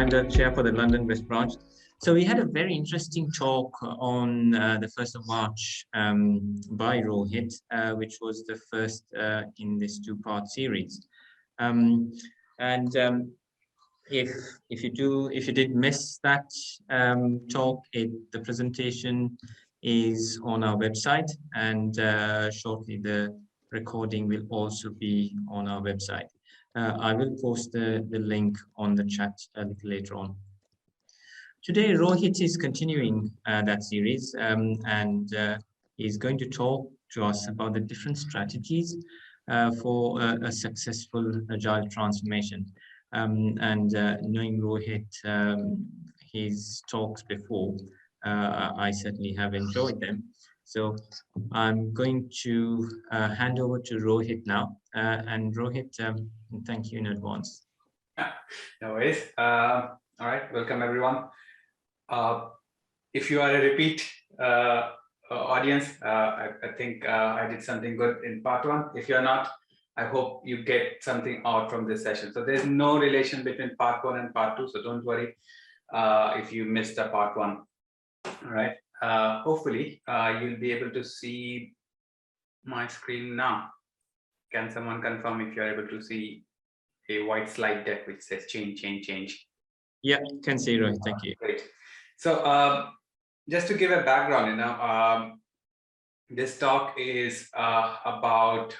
Untitled Chair for the London West Branch. So we had a very interesting talk on the 1st of March by Rohit, which was the first in this two-part series. If you did miss that talk, the presentation is on our website, and shortly the recording will also be on our website. I will post the link on the chat a little later on. Today, Rohit is continuing that series, and he's going to talk to us about the different strategies for a successful agile transformation. Knowing Rohit, his talks before, I certainly have enjoyed them. So I'm going to hand over to Rohit now. And Rohit, thank you in advance. No worries. All right, welcome everyone. If you are a repeat audience, I think I did something good in part one. If you're not, I hope you get something out from this session. So there's no relation between part one and part two, so don't worry if you missed the part one. All right. Hopefully, you'll be able to see my screen now. Can someone confirm if you're able to see a white slide deck which says change, change, change? Yeah, can see, Rohit. Thank you. Great. So just to give a background, this talk is about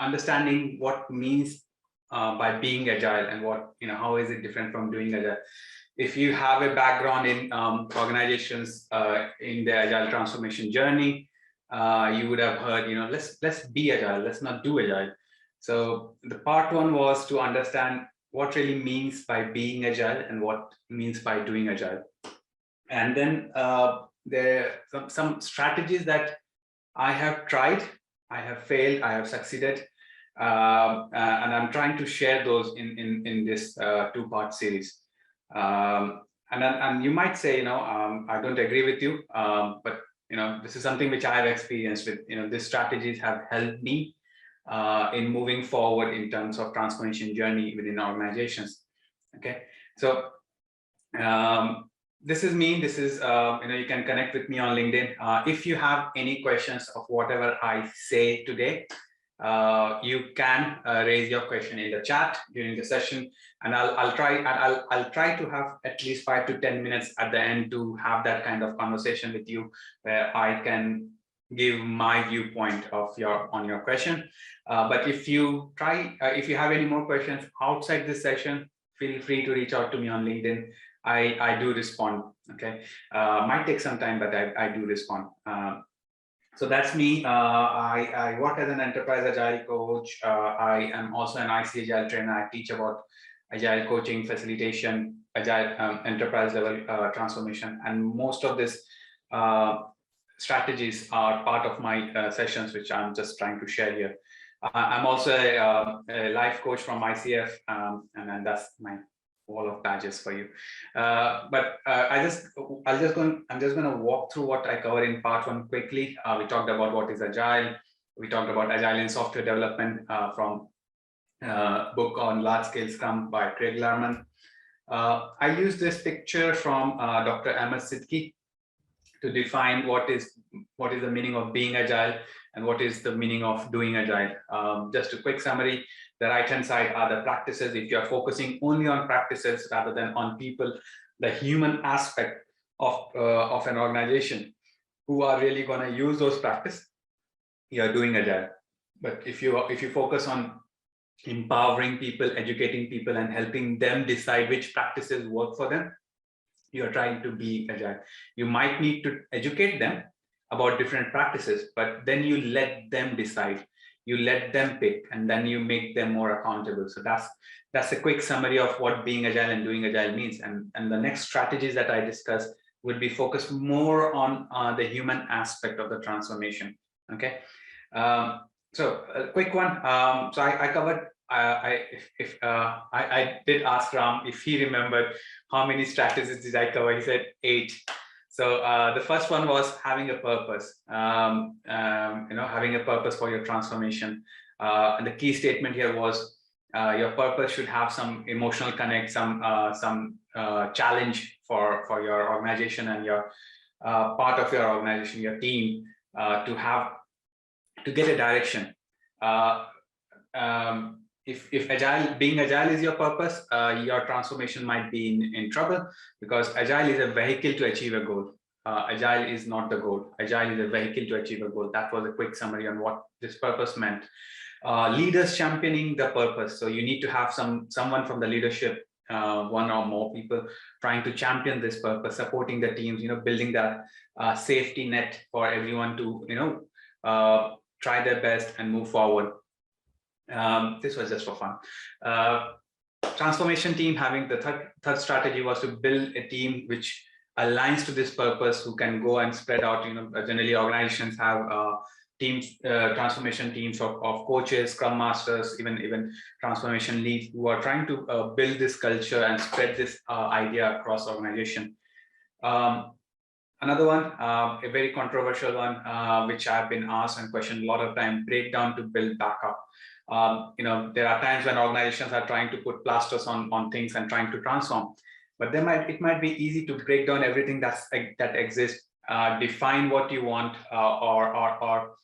understanding what means by being agile and how is it different from doing agile. If you have a background in organizations in the agile transformation journey, you would have heard, let's be agile, let's not do agile. So the part one was to understand what really means by being agile and what means by doing agile. And then there are some strategies that I have tried, I have failed, I have succeeded, and I'm trying to share those in this two-part series. And you might say, I don't agree with you, but this is something which I have experienced with. These strategies have helped me in moving forward in terms of transformation journey within organizations. Okay, so this is me. This is you can connect with me on LinkedIn. If you have any questions of whatever I say today, you can raise your question in the chat during the session, and I'll try to have at least 5 to 10 minutes at the end to have that kind of conversation with you, where I can give my viewpoint of on your question. But if you have any more questions outside this session, feel free to reach out to me on LinkedIn. I do respond. Okay, might take some time, but I do respond. So that's me. I work as an enterprise agile coach. I am also an IC Agile trainer. I teach about agile coaching, facilitation, agile enterprise level transformation, and most of these strategies are part of my sessions, which I'm just trying to share here. I'm also a life coach from ICF, and then that's my wall of badges for you. But I'm just going to walk through what I covered in part one quickly. We talked about what is agile. We talked about agile in software development from book on large scale Scrum by Craig Larman. I used this picture from Dr. Ahmed Sidki to define what is the meaning of being agile and what is the meaning of doing agile. Just a quick summary. The right-hand side are the practices. If you are focusing only on practices rather than on people, the human aspect of an organization who are really going to use those practices, you are doing agile. But if you focus on empowering people, educating people, and helping them decide which practices work for them, you are trying to be agile. You might need to educate them about different practices, but then you let them decide. You let them pick, and then you make them more accountable. So that's a quick summary of what being agile and doing agile means. And the next strategies that I discuss will be focused more on the human aspect of the transformation. Okay, so a quick one. So I covered. I did ask Ram if he remembered how many strategies did I cover. He said 8. So the first one was having a purpose, having a purpose for your transformation. And the key statement here was Your purpose should have some emotional connect, some challenge for your organization and your part of your organization, your team, to get a direction. If being agile is your purpose, your transformation might be in trouble, because agile is a vehicle to achieve a goal. Agile is not the goal. Agile is a vehicle to achieve a goal. That was a quick summary on what this purpose meant. Leaders championing the purpose. So you need to have someone from the leadership, one or more people trying to champion this purpose, supporting the teams, building that safety net for everyone to, try their best and move forward. This was just for fun. Transformation team, having the third strategy was to build a team which aligns to this purpose, who can go and spread out. Generally organizations have teams, transformation teams of coaches, Scrum Masters, even transformation leads, who are trying to build this culture and spread this idea across organization. Another one, a very controversial one, which I've been asked and questioned a lot of time: breakdown to build back up. There are times when organizations are trying to put plasters on things and trying to transform, but it might be easy to break down everything that exists, define what you want, or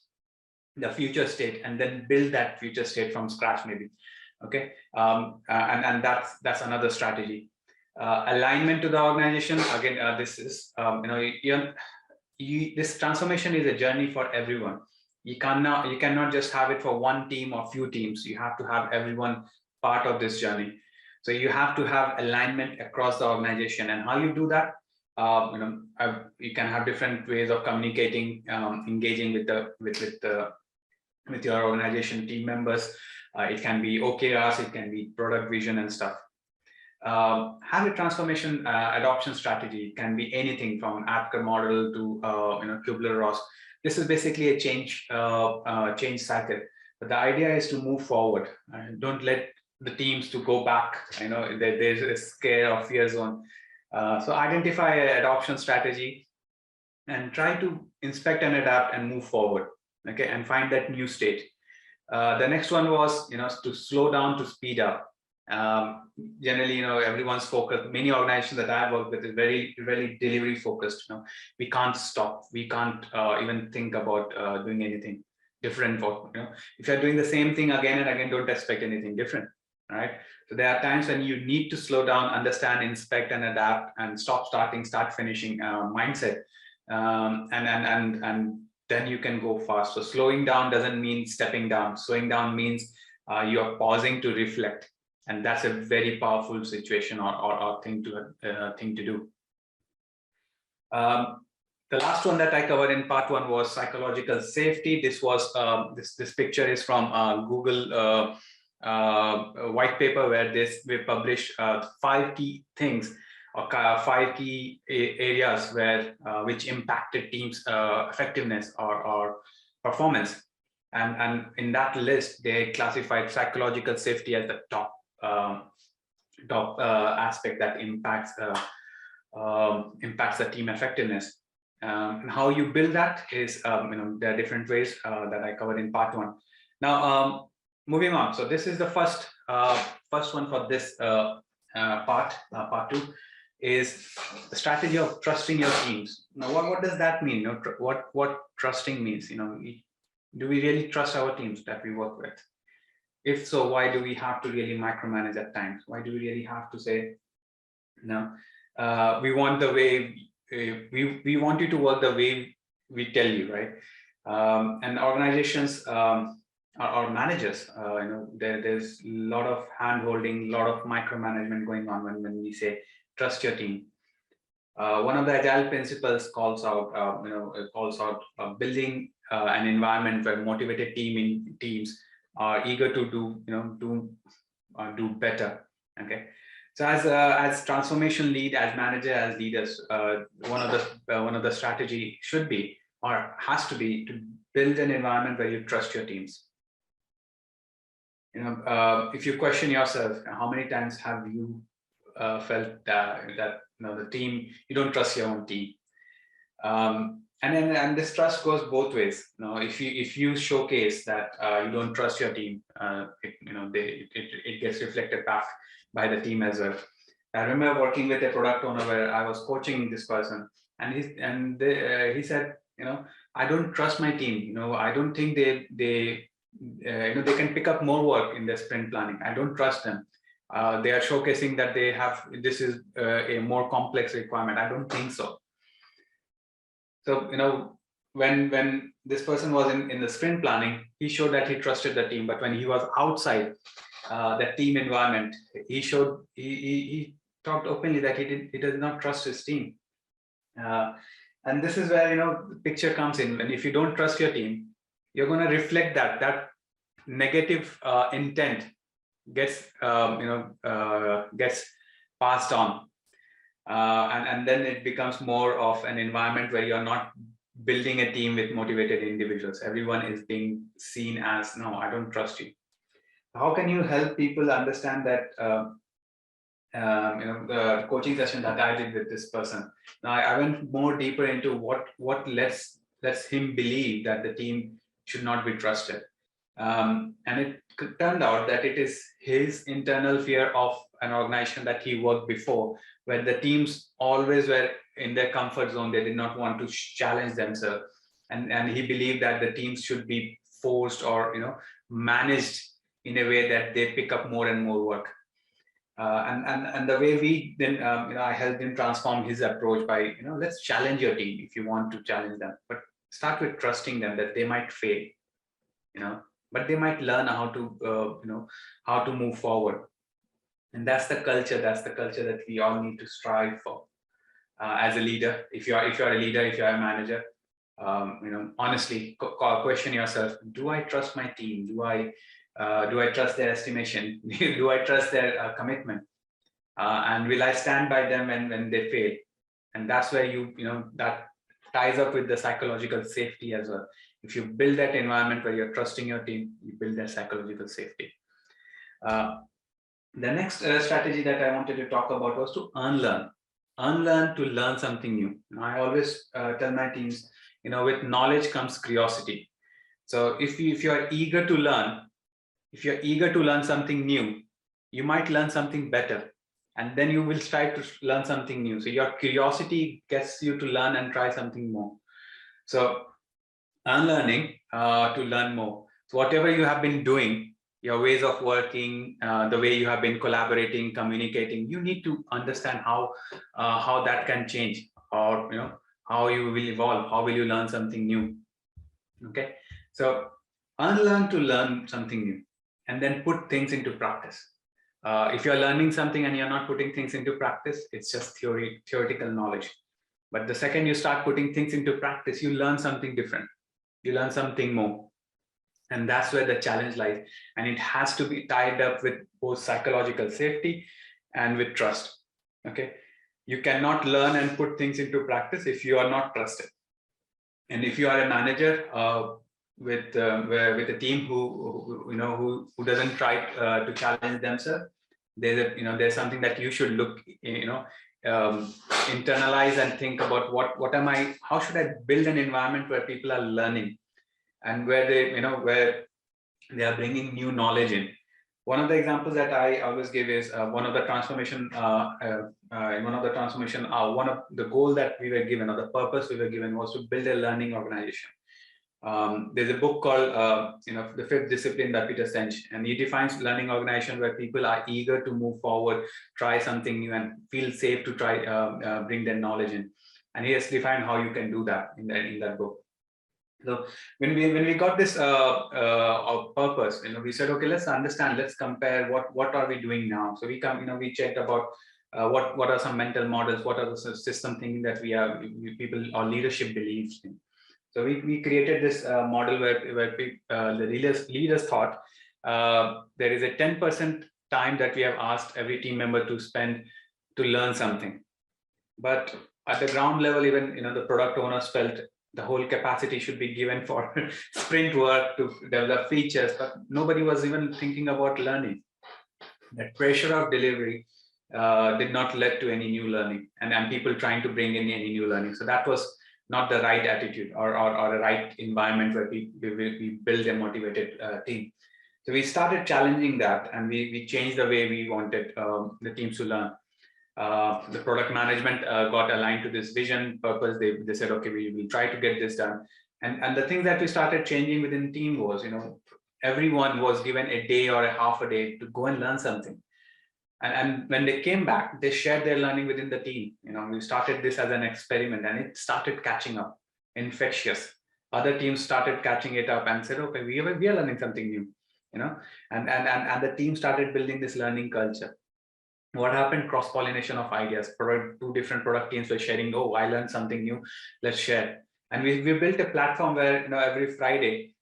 the future state, and then build that future state from scratch, maybe. Okay, and that's another strategy. Alignment to the organization. Again, this is this transformation is a journey for everyone. You cannot just have it for one team or few teams. You have to have everyone part of this journey. So you have to have alignment across the organization. And how you do that? You can have different ways of communicating, engaging with your organization team members. It can be OKRs, it can be product vision and stuff. Have a transformation adoption strategy. It can be anything from Apgar model to Kubler-Ross. This is basically a change cycle. But the idea is to move forward. Don't let the teams to go back. There's a scare or fear zone. So identify an adoption strategy and try to inspect and adapt and move forward. Okay, and find that new state. The next one was to slow down to speed up. Generally, everyone's focused. Many organizations that I've worked with is very delivery focused. We can't stop. We can't even think about doing anything different. If you're doing the same thing again and again, don't expect anything different. Right. So there are times when you need to slow down, understand, inspect, and adapt, and stop starting, start finishing mindset, and then you can go fast. So slowing down doesn't mean stepping down. Slowing down means you are pausing to reflect. And that's a very powerful situation or thing to do. The last one that I covered in part one was psychological safety. This was this picture is from Google white paper, where we published 5 key things, or 5 key areas which impacted teams' effectiveness or performance. And in that list, they classified psychological safety as the top aspect that impacts the team effectiveness. And how you build that is, there are different ways that I covered in part one. Now, moving on. So this is the first one for this part two, is the strategy of trusting your teams. Now, what does that mean? What trusting means? Do we really trust our teams that we work with? If so, why do we have to really micromanage at times? Why do we really have to say, no, we want the way we want you to work the way we tell you, right? And organizations or managers, there's a lot of hand-holding, a lot of micromanagement going on when we say trust your team. One of the Agile principles calls out building an environment where motivated teams are eager to do better. Okay, so as transformation lead, as manager, as leaders, one of the strategy should be, or has to be, to build an environment where you trust your teams. If you question yourself, how many times have you felt that the team, you don't trust your own team? and this trust goes both ways. If you showcase that you don't trust your team, it gets reflected back by the team as well. I remember working with a product owner where I was coaching this person, and he said, I don't trust my team. I don't think they can pick up more work in their sprint planning. I don't trust them. They are showcasing that this is a more complex requirement. I don't think so. So, when this person was in the sprint planning, he showed that he trusted the team. But when he was outside the team environment, he talked openly that he does not trust his team. And this is where, the picture comes in. And if you don't trust your team, you're going to reflect that negative intent gets passed on. And then it becomes more of an environment where you're not building a team with motivated individuals. Everyone is being seen as, no, I don't trust you. How can you help people understand that? The coaching session that I did with this person, now I went more deeper into what lets him believe that the team should not be trusted. And it turned out that it is his internal fear of an organization that he worked before, where the teams always were in their comfort zone. They did not want to challenge themselves. And he believed that the teams should be forced or, managed in a way that they pick up more and more work. And the way we then, I helped him transform his approach by, let's challenge your team if you want to challenge them, but start with trusting them that they might fail, but they might learn how to move forward. And that's the culture that we all need to strive for as a leader. If you're a leader, if you're a manager, honestly question yourself: do I trust my team? Do I trust their estimation? Do I trust their commitment? And will I stand by them when they fail? And that's where that ties up with the psychological safety as well. If you build that environment where you're trusting your team, you build that psychological safety. The next strategy that I wanted to talk about was to unlearn to learn something new. I always tell my teams, with knowledge comes curiosity. So if you're eager to learn something new, you might learn something better, and then you will strive to learn something new. So your curiosity gets you to learn and try something more. So unlearning to learn more. So whatever you have been doing, your ways of working, the way you have been collaborating, communicating, you need to understand how that can change, or how you will evolve. How will you learn something new? Okay, so unlearn to learn something new, and then put things into practice. If you're learning something and you're not putting things into practice, it's just theoretical knowledge. But the second you start putting things into practice, you learn something different. You learn something more. And that's where the challenge lies. And it has to be tied up with both psychological safety and with trust. Okay. You cannot learn and put things into practice if you are not trusted. And if you are a manager with a team who doesn't try to challenge themselves, there's something that you should look, internalize and think about how should I build an environment where people are learning, and where they are bringing new knowledge in. One of the examples that I always give is one of the goal that we were given, or the purpose we were given, was to build a learning organization. There's a book called The Fifth Discipline by Peter Senge, and he defines learning organization where people are eager to move forward, try something new, and feel safe to try bring their knowledge in. And he has defined how you can do that in that book. So when we got this purpose, we said, okay, let's understand, let's compare what are we doing now. So we checked about what are some mental models, what are the system thinking that people or leadership believes in. So we created this model where the leaders thought there is a 10% time that we have asked every team member to spend to learn something. But at the ground level, even the product owners felt the whole capacity should be given for sprint work to develop features, but nobody was even thinking about learning. That pressure of delivery did not lead to any new learning, and people trying to bring in any new learning. So that was not the right attitude or a right environment where we build a motivated team. So we started challenging that, and we changed the way we wanted the teams to learn. The product management got aligned to this vision purpose. They said, okay, we will try to get this done. And the thing that we started changing within the team was, everyone was given a day or a half a day to go and learn something. And when they came back, they shared their learning within the team. We started this as an experiment, and it started catching up, infectious. Other teams started catching it up and said, okay, we are learning something new, and the team started building this learning culture. What happened? Cross-pollination of ideas. Two different product teams were sharing, oh, I learned something new, let's share. And we built a platform where every Friday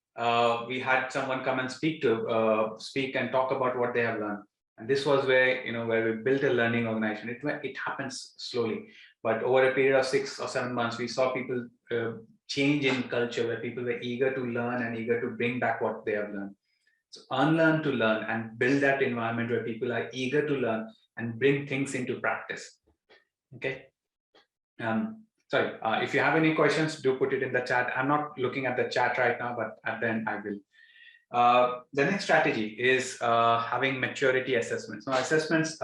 we had someone come and speak and talk about what they have learned. And this was where where we built a learning organization. It happens slowly, but over a period of 6 or 7 months, we saw people change in culture, where people were eager to learn and eager to bring back what they have learned. So unlearn to learn, and build that environment where people are eager to learn and bring things into practice. Okay. Sorry, if you have any questions, do put it in the chat. I'm not looking at the chat right now, but then I will. The next strategy is having maturity assessments. Now, assessments,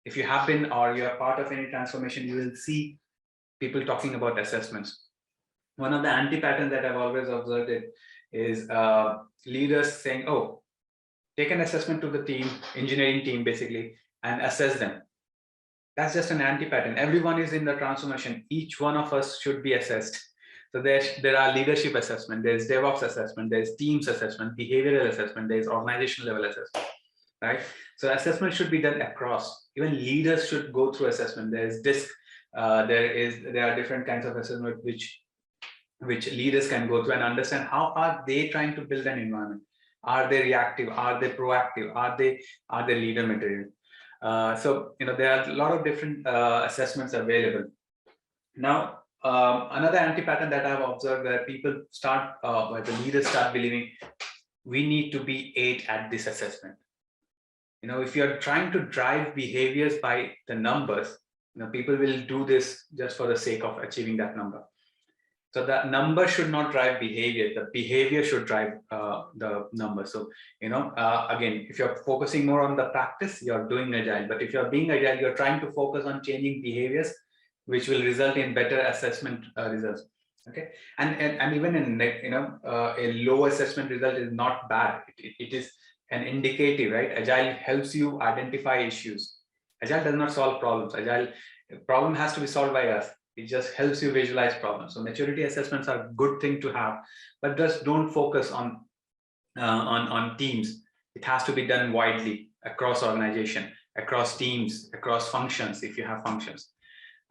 if you have been or you are part of any transformation, you will see people talking about assessments. One of the anti-patterns that I've always observed is leaders saying, oh, take an assessment to the team, engineering team basically, and assess them. That's just an anti-pattern. Everyone is in the transformation. Each one of us should be assessed. So there are leadership assessment, there's DevOps assessment, there's teams assessment, behavioral assessment, there's organizational level assessment, right? So assessment should be done across. Even leaders should go through assessment. There's DISC. There are different kinds of assessment which leaders can go through and understand how are they trying to build an environment. Are they reactive? Are they proactive? Are they leader material? So there are a lot of different assessments available. Now, another anti-pattern that I've observed, where people start, where the leaders start believing we need to be 8 at this assessment. If you're trying to drive behaviors by the numbers, people will do this just for the sake of achieving that number. So the number should not drive behavior. The behavior should drive the number. So, again, if you're focusing more on the practice, you're doing Agile. But if you're being Agile, you're trying to focus on changing behaviors, which will result in better assessment results. Okay, and even in a low assessment result is not bad. It is an indicative, right? Agile helps you identify issues. Agile does not solve problems. Agile problem has to be solved by us. It just helps you visualize problems. So maturity assessments are a good thing to have, but just don't focus on teams. It has to be done widely across organization, across teams, across functions, if you have functions.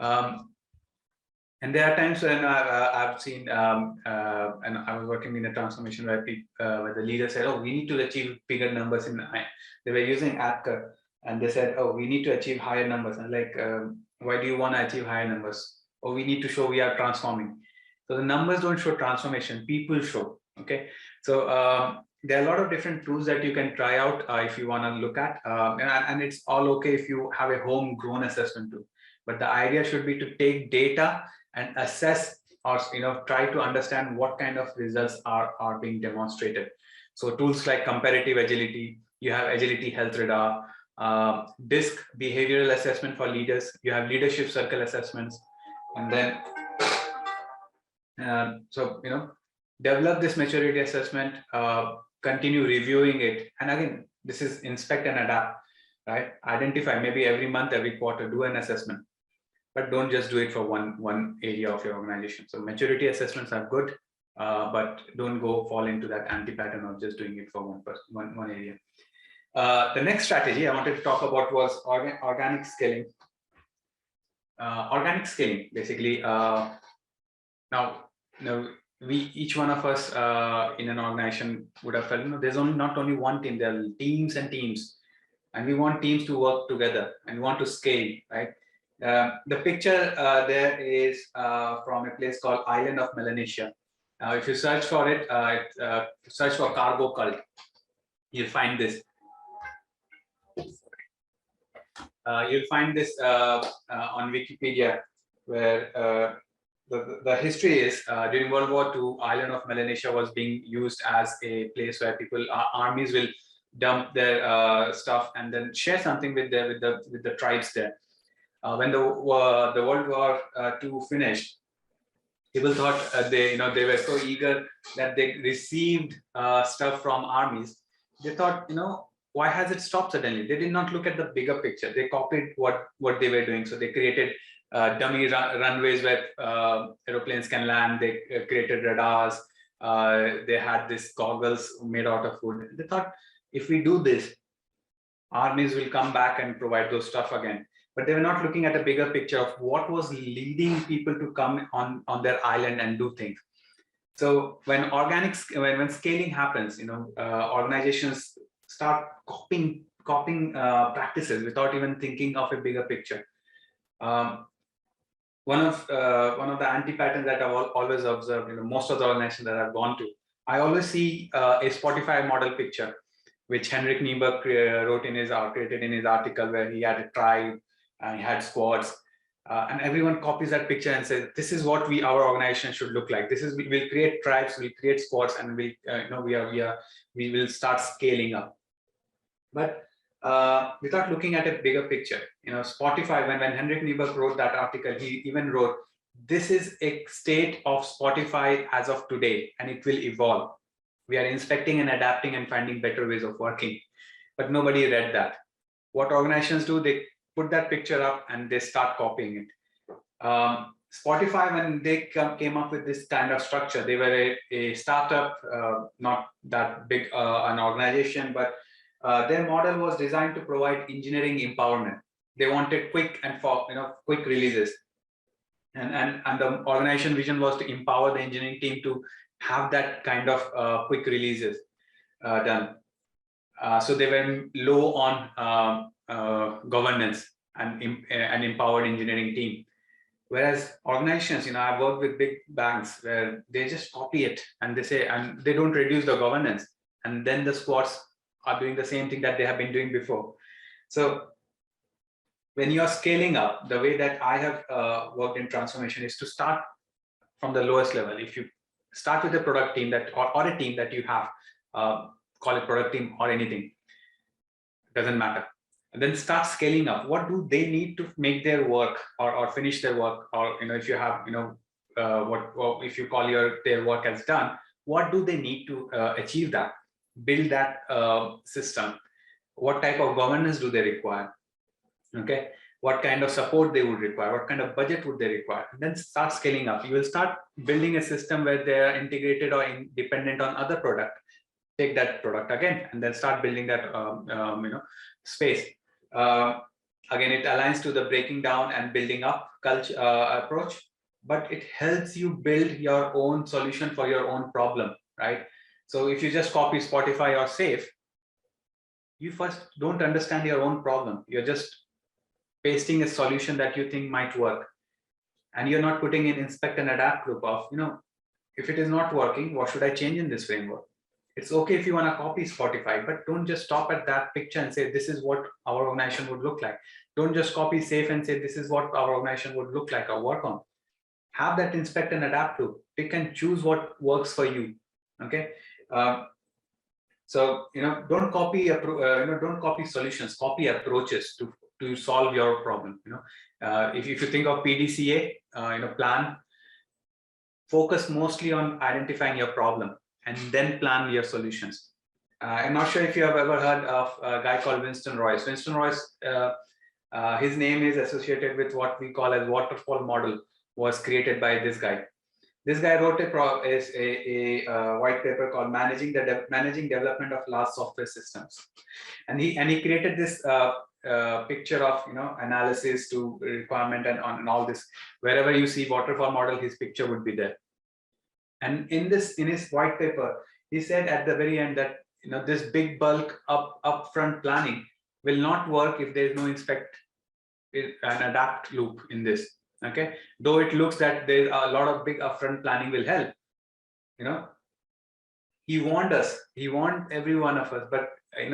And there are times when I've seen, and I was working in a transformation where the leader said, oh, we need to achieve bigger numbers. They were using Apker, and they said, oh, we need to achieve higher numbers. And like, why do you want to achieve higher numbers? Or we need to show we are transforming. So the numbers don't show transformation, people show. Okay, so there are a lot of different tools that you can try out if you want to look at, and it's all okay if you have a homegrown assessment tool. But the idea should be to take data and assess, or try to understand what kind of results are being demonstrated. So tools like comparative agility, you have agility health radar, DISC behavioral assessment for leaders, you have leadership circle assessments, and then develop this maturity assessment, continue reviewing it, and again, this is inspect and adapt, right? Identify, maybe every month, every quarter, do an assessment, but don't just do it for one area of your organization. So maturity assessments are good, but don't fall into that anti-pattern of just doing it for one area. The next strategy I wanted to talk about was organic scaling. Organic scaling, basically. Now, each one of us in an organization would have felt, there's not only one team, there are teams and teams, and we want teams to work together and we want to scale, right? The picture there is from a place called Island of Melanesia. Now, if you search for it, search for cargo cult, you'll find this. You'll find this on Wikipedia, where the history is during World War II, island of Melanesia was being used as a place where people, armies will dump their stuff and then share something with the tribes there. When the World War II finished, people thought they were so eager that they received stuff from armies. They thought, why has it stopped suddenly? They did not look at the bigger picture. They copied what they were doing. So they created dummy runways where aeroplanes can land. They created radars. They had these goggles made out of wood. They thought, if we do this, armies will come back and provide those stuff again. But they were not looking at a bigger picture of what was leading people to come on their island and do things. So when when scaling happens, organizations start copying practices without even thinking of a bigger picture. One of the anti-patterns that I've always observed, most of the organizations that I've gone to, I always see a Spotify model picture, which Henrik Niebuhr created in his article, where he had a tribe and he had squads, and everyone copies that picture and says, "This is what our organization should look like. We'll create tribes, we'll create squads, and we will start scaling up." But without looking at a bigger picture, Spotify. When Henrik Niebuhr wrote that article, he even wrote, "This is a state of Spotify as of today, and it will evolve. We are inspecting and adapting and finding better ways of working." But nobody read that. What organizations do, they put that picture up and they start copying it. Spotify, when they came up with this kind of structure, they were a startup, not that big an organization, but their model was designed to provide engineering empowerment. They wanted quick and quick releases, and the organization vision was to empower the engineering team to have that kind of quick releases done. So they were low on governance and an empowered engineering team. Whereas organizations, I've worked with big banks where they just copy it and they say, and they don't reduce the governance, and then the squads are doing the same thing that they have been doing before. So when you are scaling up, the way that I have worked in transformation is to start from the lowest level. If you start with a product team or a team that you have, call it product team or anything, doesn't matter. And then start scaling up. What do they need to make their work or finish their work? Or if you have if you call their work as done, what do they need to achieve that? Build that system. What type of governance do they require? Okay, what kind of support they would require, what kind of budget would they require, and then start scaling up. You will start building a system where they are integrated or dependent on other product. Take that product again and then start building that space. Again, it aligns to the breaking down and building up culture approach, but it helps you build your own solution for your own problem, right? So if you just copy Spotify or Safe, you first don't understand your own problem. You're just pasting a solution that you think might work, and you're not putting in inspect and adapt loop of, if it is not working, what should I change in this framework? It's okay if you want to copy Spotify, but don't just stop at that picture and say, this is what our organization would look like. Don't just copy Safe and say, this is what our organization would look like or work on. Have that inspect and adapt loop. Pick and choose what works for you. Okay. So, don't copy, don't copy solutions, copy approaches to solve your problem. If you think of PDCA, plan, focus mostly on identifying your problem and then plan your solutions. I'm not sure if you have ever heard of a guy called Winston Royce. Winston Royce, his name is associated with what we call as waterfall model, was created by this guy. This guy wrote a white paper called Managing Development of Large Software Systems, and he created this picture of analysis to requirement and all this. Wherever you see waterfall model, his picture would be there. And in his white paper, he said at the very end that this big bulk upfront planning will not work if there is no inspect and adapt loop in this. Okay, though it looks that there's a lot of big upfront planning will help. He warned every one of us, but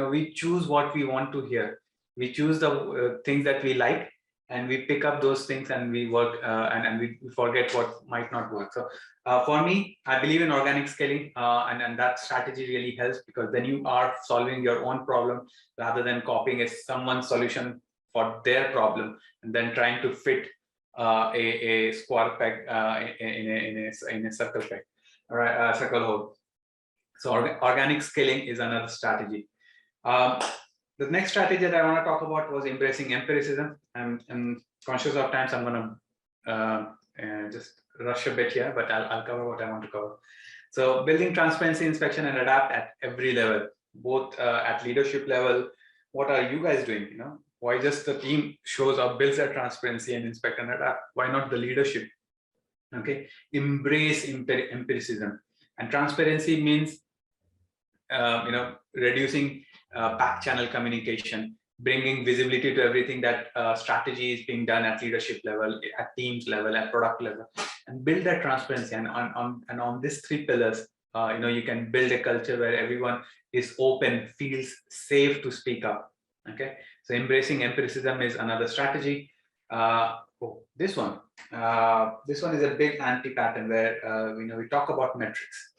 we choose what we want to hear. We choose the things that we like, and we pick up those things and we work and we forget what might not work. So for me, I believe in organic scaling, and that strategy really helps, because then you are solving your own problem rather than copying someone's solution for their problem and then trying to fit a square peg in a circle peg, all right, circle hole. So organic scaling is another strategy. The next strategy that I want to talk about was embracing empiricism. I'm conscious of times, I'm going to just rush a bit here, but I'll cover what I want to cover. So building transparency, inspection, and adapt at every level, both at leadership level. What are you guys doing? You know, why just the team shows up, builds their transparency and inspect and adapt? Why not the leadership? Okay, embrace empiricism. And transparency means reducing back channel communication, bringing visibility to everything that strategy is being done at leadership level, at teams level, at product level, and build that transparency. And on these three pillars, you can build a culture where everyone is open, feels safe to speak up. Okay, so embracing empiricism is another strategy. This one is a big anti-pattern where we talk about metrics.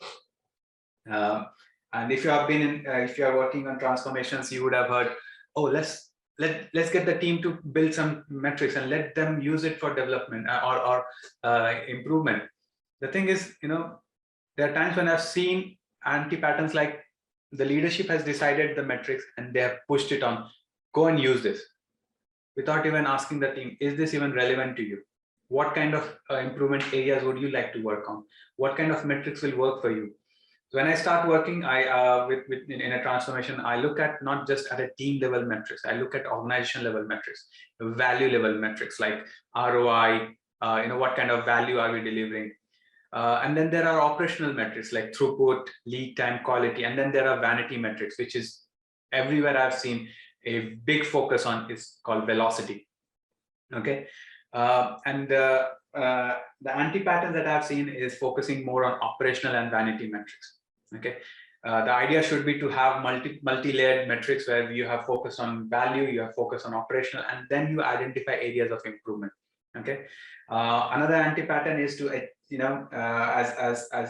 And if you have been in, if you are working on transformations, you would have heard, oh, let's get the team to build some metrics and let them use it for development or improvement. The thing is, there are times when I've seen anti-patterns like the leadership has decided the metrics and they have pushed it on, go and use this, without even asking the team, is this even relevant to you? What kind of improvement areas would you like to work on? What kind of metrics will work for you? So when I start working, in a transformation, I look at not just at a team level metrics, I look at organization level metrics, value level metrics like ROI, what kind of value are we delivering? And then there are operational metrics like throughput, lead time, quality, and then there are vanity metrics, which is everywhere I've seen a big focus on is called velocity. Okay, and the anti-pattern that I've seen is focusing more on operational and vanity metrics. Okay, the idea should be to have multi-layered metrics where you have focus on value, you have focus on operational, and then you identify areas of improvement. Okay, another anti-pattern is to as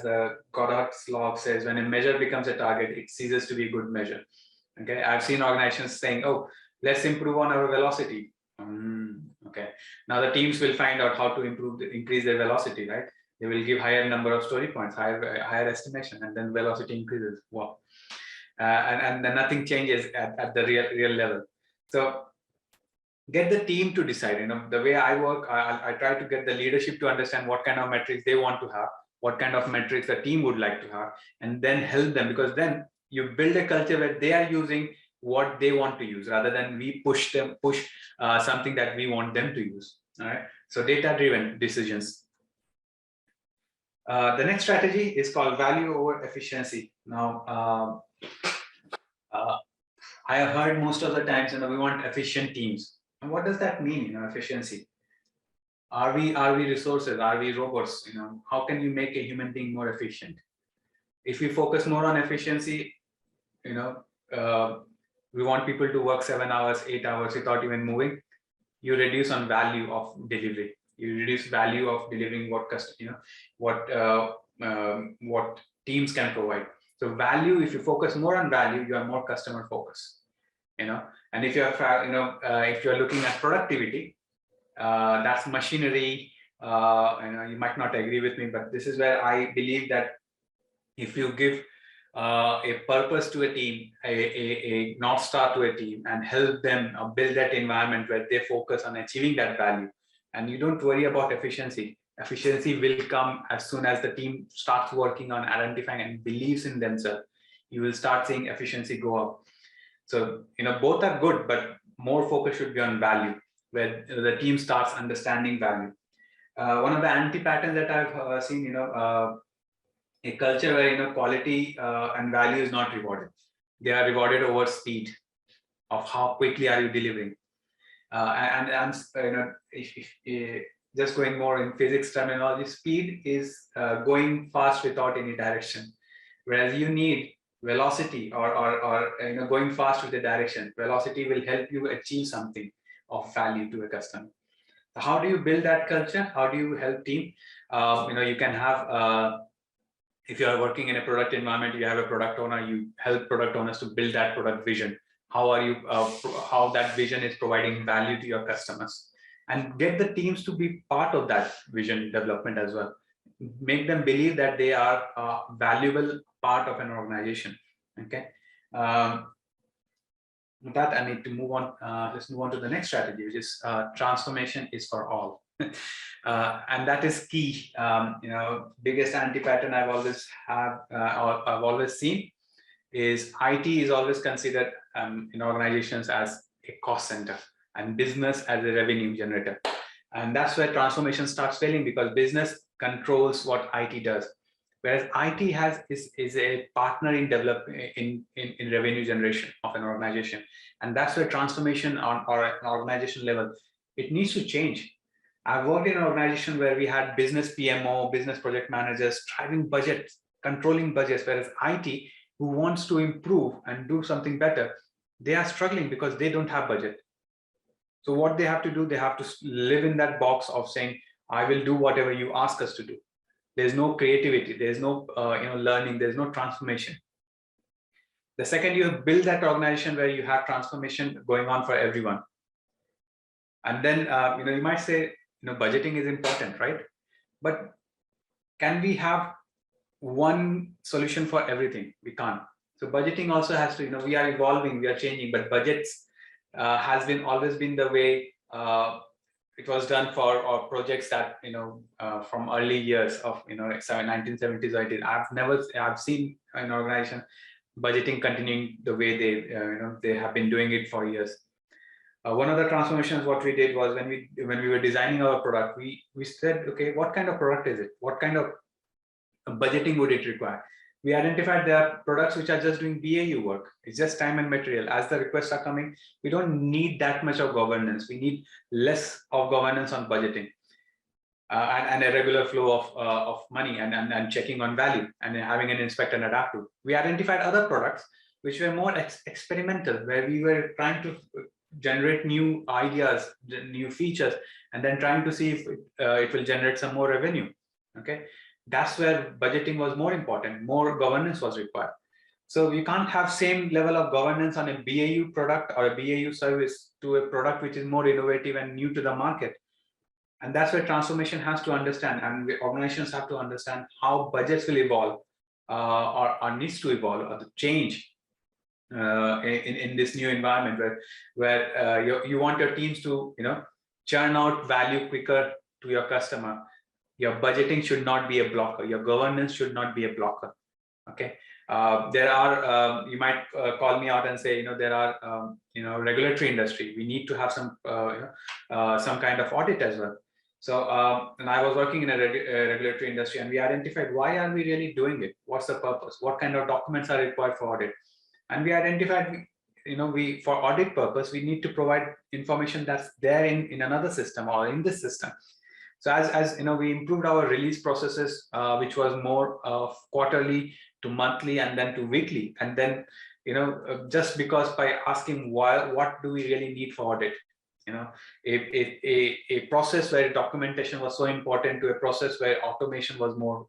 the Goddard's law says, when a measure becomes a target, it ceases to be a good measure. Okay, I've seen organizations saying, oh, let's improve on our velocity. Okay, now the teams will find out how to increase their velocity, right? They will give higher number of story points, higher estimation, and then velocity increases. Wow. And then nothing changes at the real level. So get the team to decide. The way I work, I try to get the leadership to understand what kind of metrics they want to have, what kind of metrics the team would like to have, and then help them, because then you build a culture where they are using what they want to use rather than we push something that we want them to use. All right, so data-driven decisions. The next strategy is called value over efficiency. Now, I have heard most of the times, we want efficient teams. And what does that mean? Efficiency. Are we resources? Are we robots? How can you make a human being more efficient? If we focus more on efficiency, we want people to work 7 hours, 8 hours without even moving. You reduce on value of delivery. You reduce value of delivering what teams can provide. So value, if you focus more on value, you are more customer focused. And if you're if you're looking at productivity, that's machinery. You might not agree with me, but this is where I believe that if you give a purpose to a team, a North Star to a team, and help them build that environment where they focus on achieving that value, and you don't worry about efficiency. Efficiency will come as soon as the team starts working on identifying and believes in themselves. You will start seeing efficiency go up. So, both are good, but more focus should be on value, where the team starts understanding value. One of the anti-patterns that I've seen, a culture where quality and value is not rewarded. They are rewarded over speed of how quickly are you delivering. Just going more in physics terminology, speed is going fast without any direction, whereas you need velocity or going fast with the direction. Velocity will help you achieve something of value to a customer. How do you build that culture? How do you help team? You can have, if you are working in a product environment, you have a product owner, you help product owners to build that product vision. How are you, how that vision is providing value to your customers, and get the teams to be part of that vision development as well. Make them believe that they are a valuable part of an organization. Okay. With that, I need to move on. Let's move on to the next strategy, which is transformation is for all. And that is key. Biggest anti-pattern I've always seen is IT is always considered in organizations as a cost center and business as a revenue generator. And that's where transformation starts failing, because business controls what IT does. Whereas IT is a partner in in revenue generation of an organization. And that's where transformation on an organization level, it needs to change. I've worked in an organization where we had business PMO, business project managers driving budgets, controlling budgets, whereas IT, who wants to improve and do something better, they are struggling because they don't have budget. So what they have to do, they have to live in that box of saying, I will do whatever you ask us to do. There's no creativity, there's no learning, there's no transformation. The second you build that organization where you have transformation going on for everyone, and then you might say, budgeting is important, right? But can we have one solution for everything? We can't. So budgeting also has to, we are evolving, we are changing, but budgets has always been the way it was done for our projects that, from early years of, 1970s. I've seen an organization budgeting continuing the way they have been doing it for years. One of the transformations, what we did was when we were designing our product, we said, okay, what kind of product is it? What kind of budgeting would it require? We identified there are products which are just doing BAU work. It's just time and material. As the requests are coming, we don't need that much of governance. We need less of governance on budgeting and a regular flow of money and checking on value and having an inspect and adapt to. We identified other products which were more experimental, where we were trying to generate new ideas, new features, and then trying to see if it will generate some more revenue. Okay. That's where budgeting was more important, more governance was required. So you can't have same level of governance on a BAU product or a BAU service to a product which is more innovative and new to the market. And that's where transformation has to understand, and organizations have to understand how budgets will evolve or needs to evolve or to change in this new environment where you want your teams to churn out value quicker to your customer. Your budgeting should not be a blocker. Your governance should not be a blocker. Okay. There are, you might call me out and say, there are, regulatory industry. We need to have some kind of audit as well. So, and I was working in a regulatory industry, and we identified, why are we really doing it? What's the purpose? What kind of documents are required for audit? And we identified, for audit purpose, we need to provide information that's there in another system or in this system. So as we improved our release processes, which was more of quarterly to monthly and then to weekly. And then, just because by asking why, what do we really need for audit? A process where documentation was so important to a process where automation was more,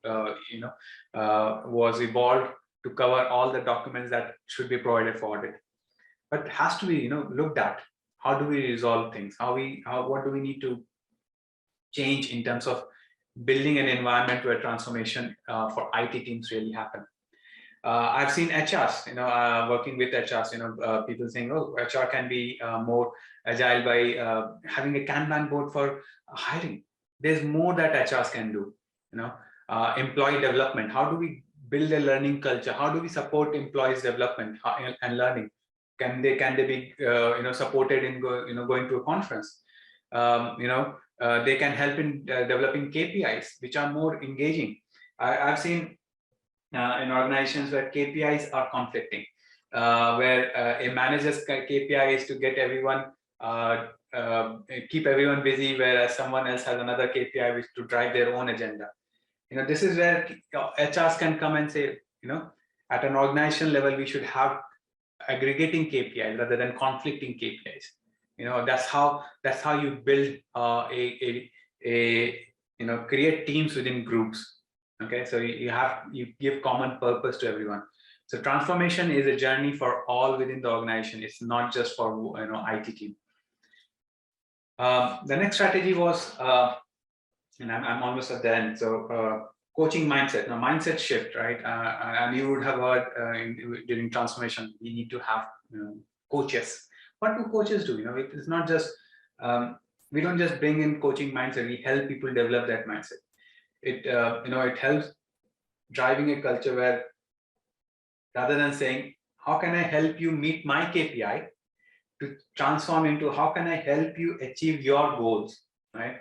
was evolved to cover all the documents that should be provided for audit. But it has to be, looked at. How do we resolve things? What do we need to change in terms of building an environment where transformation for IT teams really happen? I've seen HRs, working with HRs, people saying, oh, HR can be more agile by having a Kanban board for hiring. There's more that HRs can do, employee development. How do we build a learning culture? How do we support employees' development and learning? Can they be, supported in going to a conference? They can help in developing KPIs, which are more engaging. I've seen in organizations where KPIs are conflicting, where a manager's KPI is to get everyone, keep everyone busy, whereas someone else has another KPI which to drive their own agenda. This is where HRs can come and say, at an organization level, we should have aggregating KPIs rather than conflicting KPIs. That's how you build create teams within groups. Okay, so you give common purpose to everyone. So transformation is a journey for all within the organization. It's not just for IT team. The next strategy was, and I'm almost at the end. So coaching mindset. Now mindset shift, right? And you would have heard during transformation, we need to have coaches. What do coaches do? It is not just we don't just bring in coaching mindset. We help people develop that mindset. It helps driving a culture where, rather than saying, how can I help you meet my KPI, to transform into how can I help you achieve your goals, right?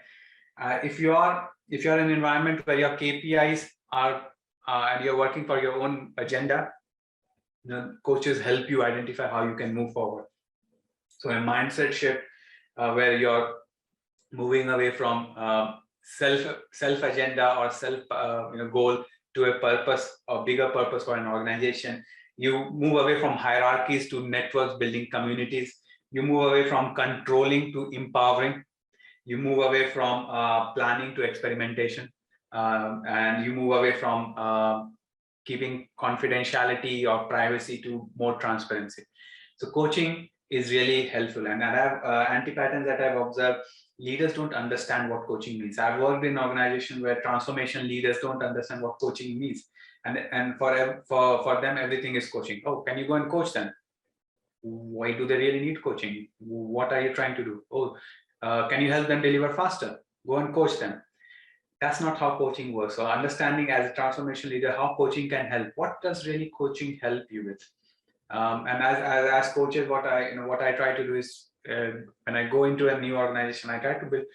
If you are in an environment where your KPIs are and you're working for your own agenda, coaches help you identify how you can move forward. So a mindset shift where you're moving away from self agenda or self goal to a purpose or bigger purpose for an organization. You move away from hierarchies to networks, building communities. You move away from controlling to empowering. You move away from planning to experimentation, and you move away from keeping confidentiality or privacy to more transparency. So coaching is really helpful. And I have anti-patterns that I've observed. Leaders don't understand what coaching means. I've worked in organizations where transformation leaders don't understand what coaching means. And for them, everything is coaching. Oh, can you go and coach them? Why do they really need coaching? What are you trying to do? Oh, can you help them deliver faster? Go and coach them. That's not how coaching works. So understanding as a transformation leader how coaching can help. What does really coaching help you with? And as coaches, what I try to do is when I go into a new organization, I try to build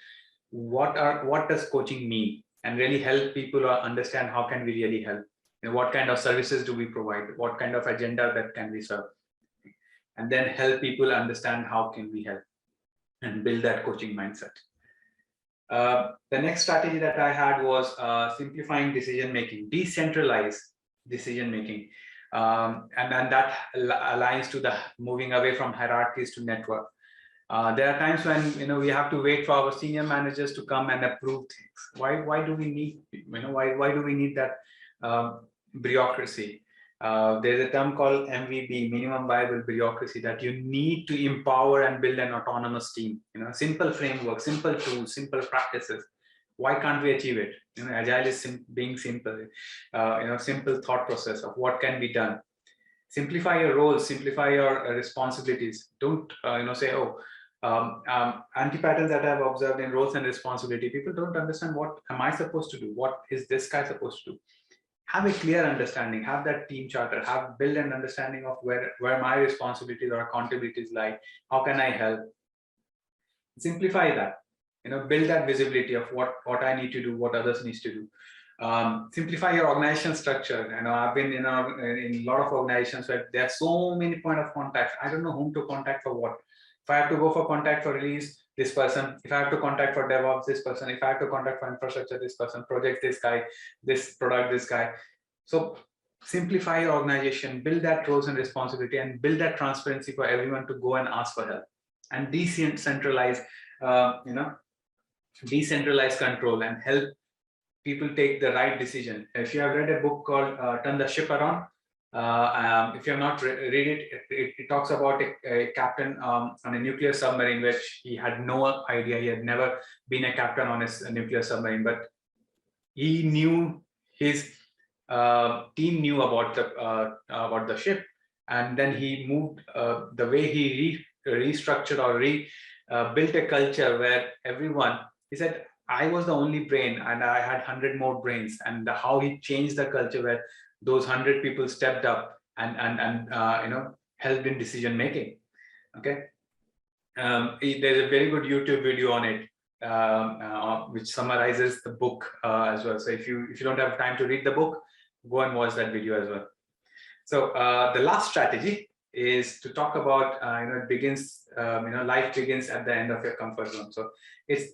what does coaching mean, and really help people understand how can we really help. What kind of services do we provide? What kind of agenda that can we serve? And then help people understand how can we help and build that coaching mindset. The next strategy that I had was simplifying decision making, decentralized decision making, and then that aligns to the moving away from hierarchies to network. There are times when we have to wait for our senior managers to come and approve things. Why do we need why do we need that bureaucracy? There's a term called MVB, minimum viable bureaucracy, that you need to empower and build an autonomous team. Simple framework, simple tools, simple practices. Why can't we achieve it? Agile is being simple. Simple thought process of what can be done. Simplify your roles, simplify your responsibilities. Don't say, oh, anti-patterns that I've observed in roles and responsibility. People don't understand, what am I supposed to do? What is this guy supposed to do? Have a clear understanding, have that team charter, build an understanding of where my responsibilities or accountabilities lie. How can I help? Simplify that, build that visibility of what I need to do, what others need to do. Simplify your organization structure. I've been in a lot of organizations where there are so many point of contact. I don't know whom to contact for what. If I have to go for contact for release, this person. If I have to contact for DevOps, this person. If I have to contact for infrastructure, this person. Project, this guy. This product, this guy. So simplify your organization, build that roles and responsibility, and build that transparency for everyone to go and ask for help. And decentralize, decentralize control and help people take the right decision. If you have read a book called Turn the Ship Around, if you have not read it, it talks about a captain on a nuclear submarine, which he had no idea. He had never been a captain on a nuclear submarine, but he knew his team knew about the ship, and then he moved the way he restructured or built a culture where everyone. He said, I was the only brain and I had 100 more brains, and how he changed the culture where those 100 people stepped up and helped in decision making. Okay, there's a very good YouTube video on it, which summarizes the book as well. So if you don't have time to read the book, go and watch that video as well. So the last strategy is to talk about it begins life begins at the end of your comfort zone. So it's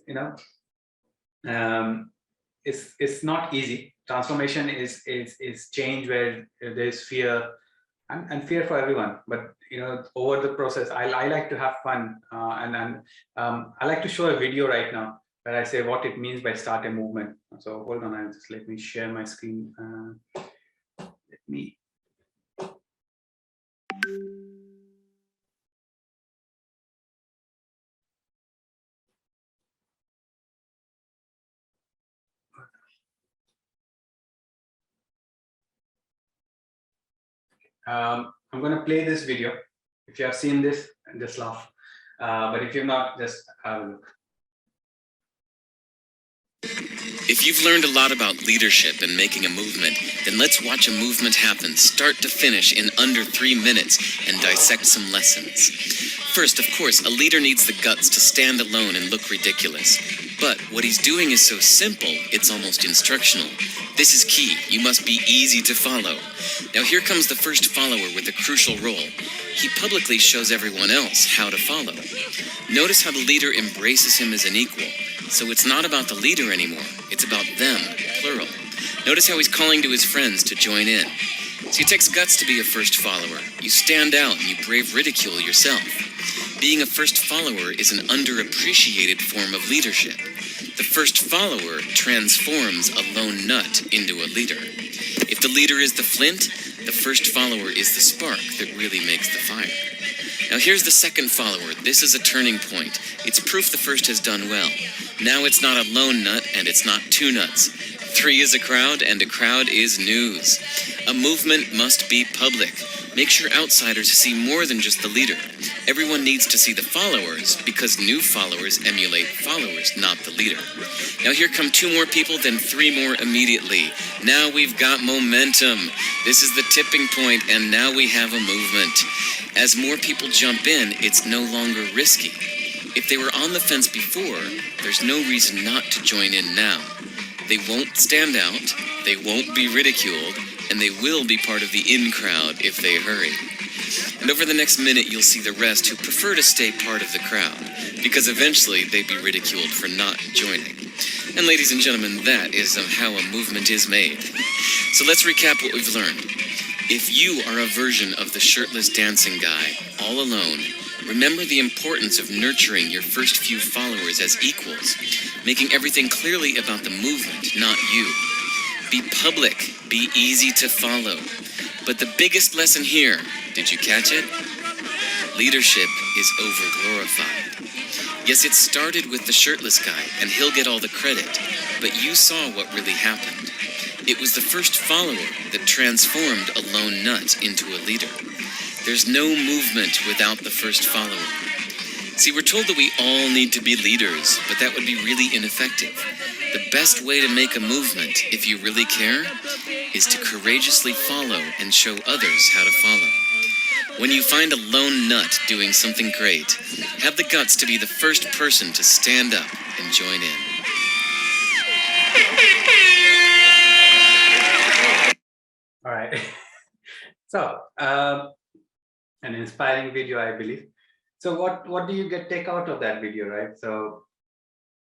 it's not easy. Transformation is change where there's fear, and fear for everyone. But over the process, I like to have fun, and I like to show a video right now where I say what it means by start a movement. So hold on, let me share my screen. Let me. I'm going to play this video. If you have seen this, just laugh. But if you've not, just have a look. If you've learned a lot about leadership and making a movement, then let's watch a movement happen start to finish in under 3 minutes and dissect some lessons. First, of course, a leader needs the guts to stand alone and look ridiculous. But what he's doing is so simple, it's almost instructional. This is key. You must be easy to follow. Now here comes the first follower with a crucial role. He publicly shows everyone else how to follow. Notice how the leader embraces him as an equal. So it's not about the leader anymore. It's about them, plural. Notice how he's calling to his friends to join in. See, it takes guts to be a first follower. You stand out and you brave ridicule yourself. Being a first follower is an underappreciated form of leadership. The first follower transforms a lone nut into a leader. If the leader is the flint, the first follower is the spark that really makes the fire. Now here's the second follower. This is a turning point. It's proof the first has done well. Now it's not a lone nut and it's not two nuts. 3 is a crowd and a crowd is news. A movement must be public. Make sure outsiders see more than just the leader. Everyone needs to see the followers because new followers emulate followers, not the leader. Now here come 2 more people, then 3 more immediately. Now we've got momentum. This is the tipping point, and now we have a movement. As more people jump in, it's no longer risky. If they were on the fence before, there's no reason not to join in now. They won't stand out, they won't be ridiculed, and they will be part of the in crowd if they hurry. And over the next minute, you'll see the rest who prefer to stay part of the crowd, because eventually they'd be ridiculed for not joining. And ladies and gentlemen, that is how a movement is made. So let's recap what we've learned. If you are a version of the shirtless dancing guy, all alone, remember the importance of nurturing your first few followers as equals, making everything clearly about the movement, not you. Be public, be easy to follow. But the biggest lesson here, did you catch it? Leadership is overglorified. Yes, it started with the shirtless guy, and he'll get all the credit, but you saw what really happened. It was the first follower that transformed a lone nut into a leader. There's no movement without the first follower. See, we're told that we all need to be leaders, but that would be really ineffective. The best way to make a movement, if you really care, is to courageously follow and show others how to follow. When you find a lone nut doing something great, have the guts to be the first person to stand up and join in. All right. So, an inspiring video, I believe. So what do you take out of that video, right? So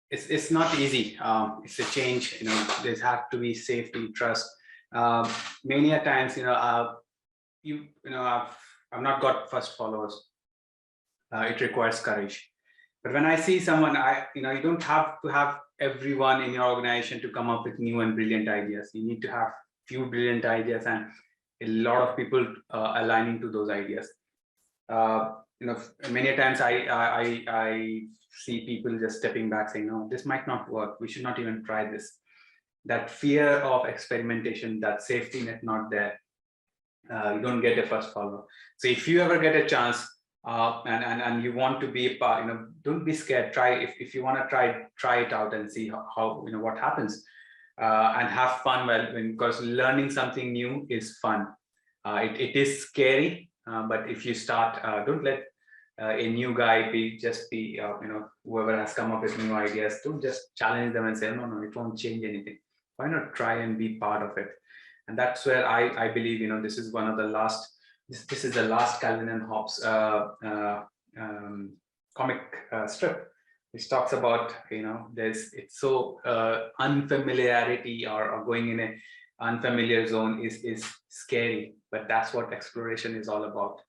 it's not easy. It's a change, there's have to be safety, trust. Many a times, I've not got first followers. It requires courage. But when I see someone, you don't have to have everyone in your organization to come up with new and brilliant ideas. You need to have few brilliant ideas and a lot of people aligning to those ideas. Many a times I see people just stepping back saying, no, this might not work. We should not even try this. That fear of experimentation, that safety net not there. You don't get a first follower. So if you ever get a chance and you want to be a part, don't be scared. Try if you want to try it out and see how what happens, and have fun because learning something new is fun. It is scary, but if you start, don't let a new guy be whoever has come up with new ideas. Don't just challenge them and say no, it won't change anything. Why not try and be part of it? And that's where I believe this is one of the last. This is the last Calvin and Hobbes comic strip, which talks about it's so unfamiliarity or going in unfamiliar zone is scary, but that's what exploration is all about.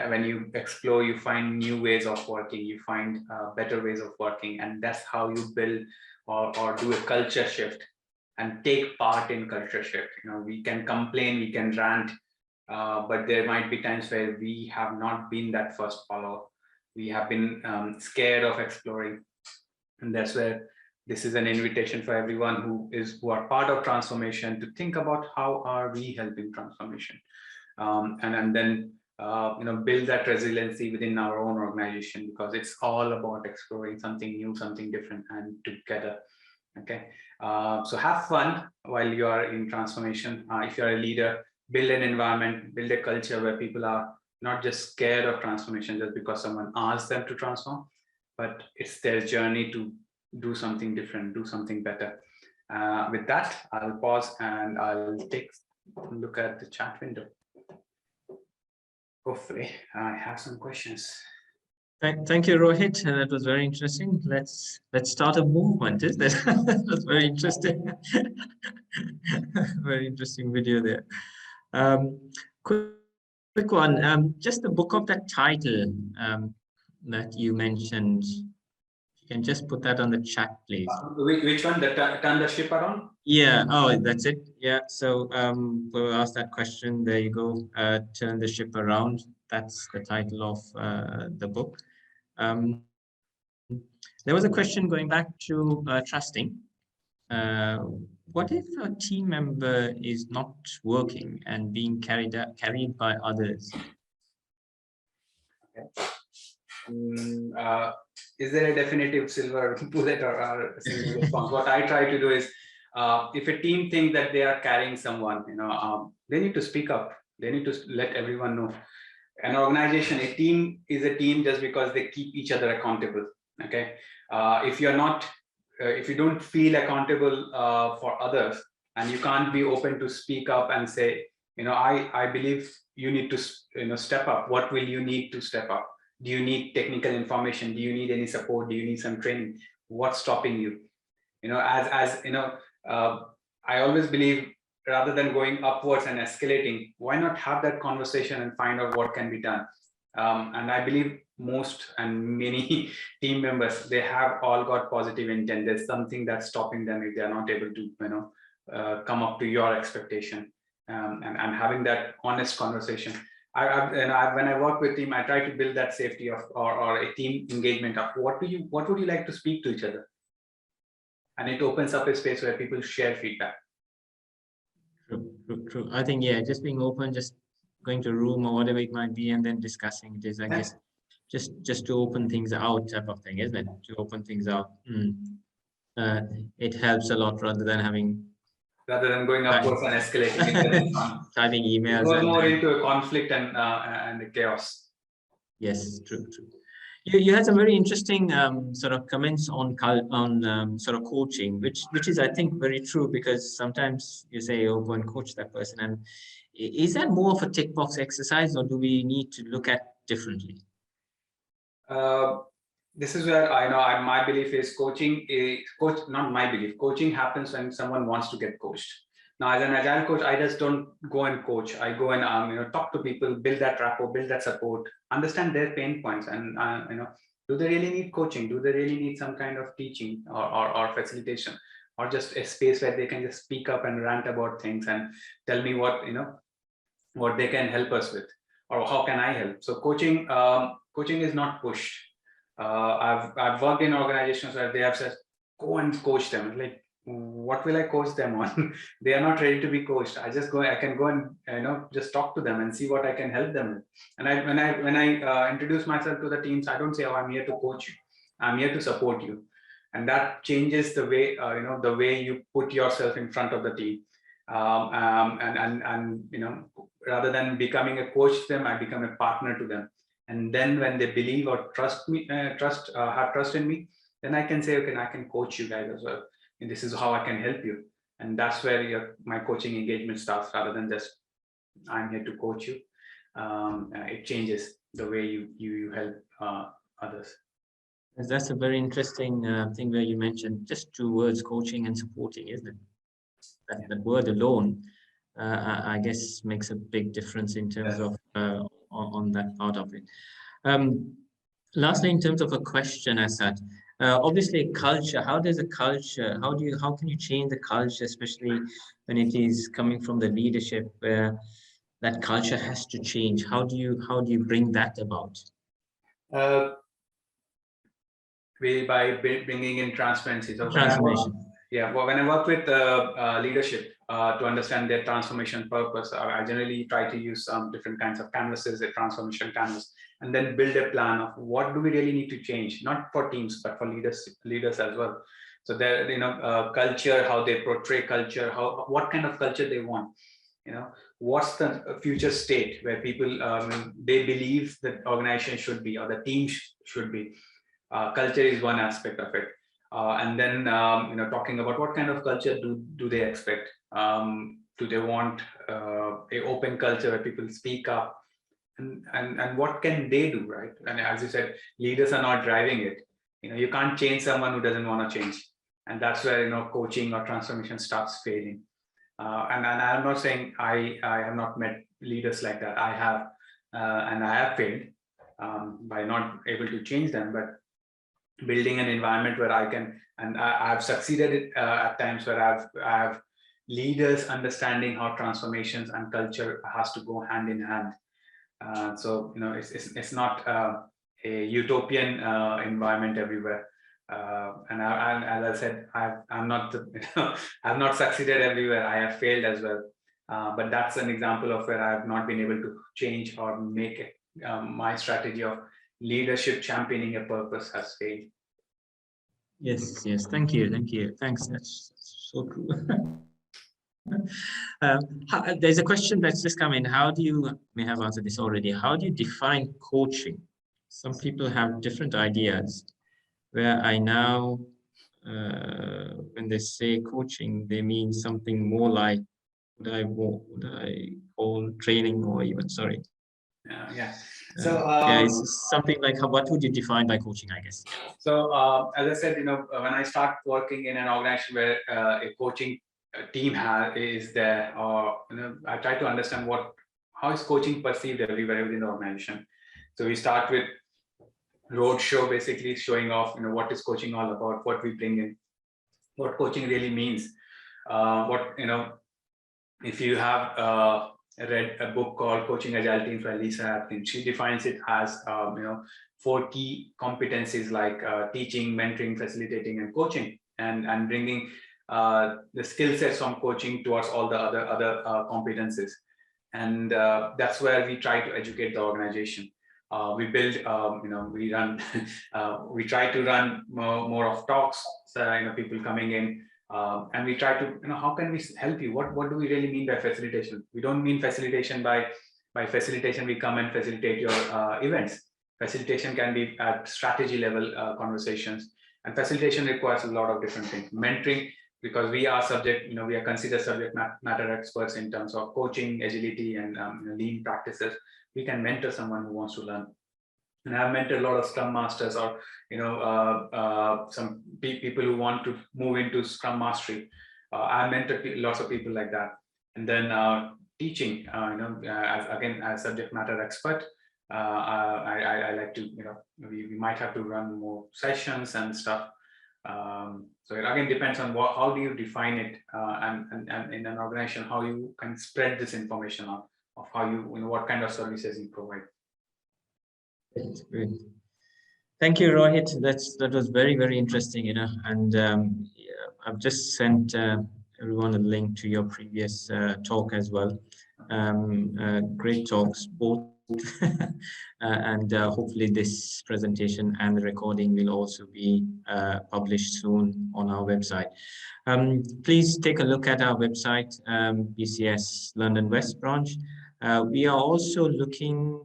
When you explore, you find new ways of working, you find better ways of working, and that's how you build or do a culture shift and take part in culture shift. We can complain, we can rant, but there might be times where we have not been that first follower. We have been scared of exploring, and that's where this is an invitation for everyone who are part of transformation to think about how are we helping transformation, and then build that resiliency within our own organization, because it's all about exploring something new, something different, and together. Okay, so have fun while you are in transformation. If you're a leader, build an environment, build a culture where people are not just scared of transformation just because someone asked them to transform, but it's their journey to do something different, do something better. With that, I'll pause and I'll take a look at the chat window. Hopefully, I have some questions. Thank you, Rohit. That was very interesting. Let's start a movement, isn't it? That was very interesting. Very interesting video there. Quick one. Just the book of that title that you mentioned. You can just put that on the chat, please. Which one? Turn the ship around? Yeah. Oh, that's it. Yeah. So we'll ask that question. There you go. Turn the ship around. That's the title of the book. There was a question going back to trusting. What if a team member is not working and being carried by others? Okay. Is there a definitive silver bullet or a single response? What I try to do is, if a team thinks that they are carrying someone, they need to speak up. They need to let everyone know. An organization, a team is a team just because they keep each other accountable. Okay, if you're not, if you don't feel accountable for others, and you can't be open to speak up and say, I believe you need to, step up. What will you need to step up? Do you need technical information? Do you need any support? Do you need some training? What's stopping you? I always believe, rather than going upwards and escalating, why not have that conversation and find out what can be done? And I believe most and many team members, they have all got positive intent. There's something that's stopping them if they're not able to, come up to your expectation, and having that honest conversation. When I work with team, I try to build that safety of or a team engagement of what would you like to speak to each other, and it opens up a space where people share feedback. True. I think, yeah, just being open, just going to a room or whatever it might be, and then discussing it is, I guess, just to open things out type of thing, isn't it? To open things out. It helps a lot rather than going upwards and escalating. Typing emails. Go more into a conflict and a chaos. Yes, true. You had some very interesting sort of comments on sort of coaching, which is, I think, very true, because sometimes you say, oh, go and coach that person, and is that more of a tick box exercise, or do we need to look at differently? This is where my belief is coaching happens when someone wants to get coached. Now, as an agile coach, I just don't go and coach. I go and talk to people, build that rapport, build that support, understand their pain points, and do they really need coaching? Do they really need some kind of teaching or facilitation, or just a space where they can just speak up and rant about things and tell me what they can help us with, or how can I help? So coaching is not pushed. I've worked in organizations where they have said, go and coach them. Like, what will I coach them on? They are not ready to be coached. I can go and just talk to them and see what I can help them with. And when I introduce myself to the teams, I don't say, oh, I'm here to coach you. I'm here to support you. And that changes the way the way you put yourself in front of the team. Rather than becoming a coach to them, I become a partner to them. And then when they believe or trust me, have trust in me, then I can say, okay, I can coach you guys as well. And this is how I can help you. And that's where my coaching engagement starts, rather than just, I'm here to coach you. It changes the way you help others. That's a very interesting thing where you mentioned just two words, coaching and supporting, isn't it? that word alone, I guess makes a big difference in terms of on that part of it. Lastly, in terms of a question as such, obviously culture, how can you change the culture, especially when it is coming from the leadership where that culture has to change? How do you bring that about? By bringing in transparency. So Transformation. when I work with leadership to understand their transformation purpose, I generally try to use some different kinds of canvases, a transformation canvas, and then build a plan of what do we really need to change, not for teams, but for leaders as well. So there, culture, how they portray culture, what kind of culture they want, what's the future state where people they believe that organization should be or the team should be. Culture is one aspect of it, and then talking about what kind of culture do they expect. Do they want a open culture where people speak up, and what can they do, right? And as you said, leaders are not driving it. You can't change someone who doesn't want to change, and that's where coaching or transformation starts failing. And I'm not saying I have not met leaders like that. I have, and I have failed by not able to change them, but building an environment where I can, and I've succeeded at times where I have leaders understanding how transformations and culture has to go hand in hand. So it's not a utopian environment everywhere. And as I said, I'm not I've not succeeded everywhere. I have failed as well. But that's an example of where I have not been able to change or make it, my strategy of leadership championing a purpose has failed. Yes, thank you, thanks. That's so true. There's a question that's just come in. How do you, may have answered this already, how do you define coaching? Some people have different ideas, where I now, when they say coaching, they mean something more like what I call training, or even, sorry. So it's something like, what would you define by coaching, I guess? So as I said, when I start working in an organization where a coaching team is there, or I try to understand how is coaching perceived everywhere within the organization. So we start with roadshow, basically showing off, what is coaching all about, what we bring in, what coaching really means. If you have read a book called Coaching Agile Teams by Lisa Atkins, she defines it as 4 key competencies like teaching, mentoring, facilitating, and coaching, and bringing the skill sets from coaching towards all the other competencies. And that's where we try to educate the organization. We build, we run, we try to run more of talks, so people coming in. And we try to, how can we help you? What do we really mean by facilitation? We don't mean facilitation by facilitation we come and facilitate your events. Facilitation can be at strategy level conversations, and facilitation requires a lot of different things. Mentoring, because we are we are considered subject matter experts in terms of coaching, agility, and lean practices. We can mentor someone who wants to learn. And I've mentored a lot of Scrum Masters, or some people who want to move into Scrum Mastery. I've mentored lots of people like that. And then teaching, as subject matter expert, I like to, we might have to run more sessions and stuff. So it again depends on how do you define it, and in an organization, how you can spread this information of how you, what kind of services you provide. Great. Thank you, Rohit. That was very, very interesting, and I've just sent everyone a link to your previous talk as well. Great talks, both. And hopefully this presentation and the recording will also be published soon on our website. Please take a look at our website, BCS London West branch. We are also looking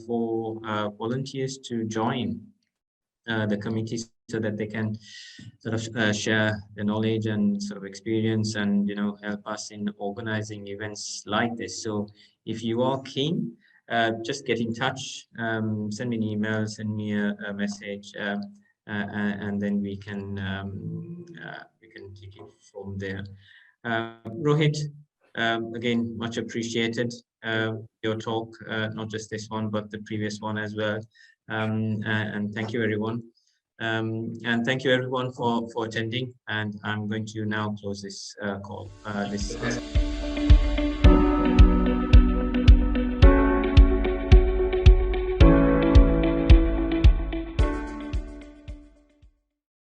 for volunteers to join the committee so that they can sort of share the knowledge and sort of experience and help us in organizing events like this. So if you are keen, just get in touch, send me an email, send me a message, and then we can take it from there. Rohit, again, much appreciated your talk, not just this one, but the previous one as well. And thank you, everyone. And thank you, everyone, for attending. And I'm going to now close this call.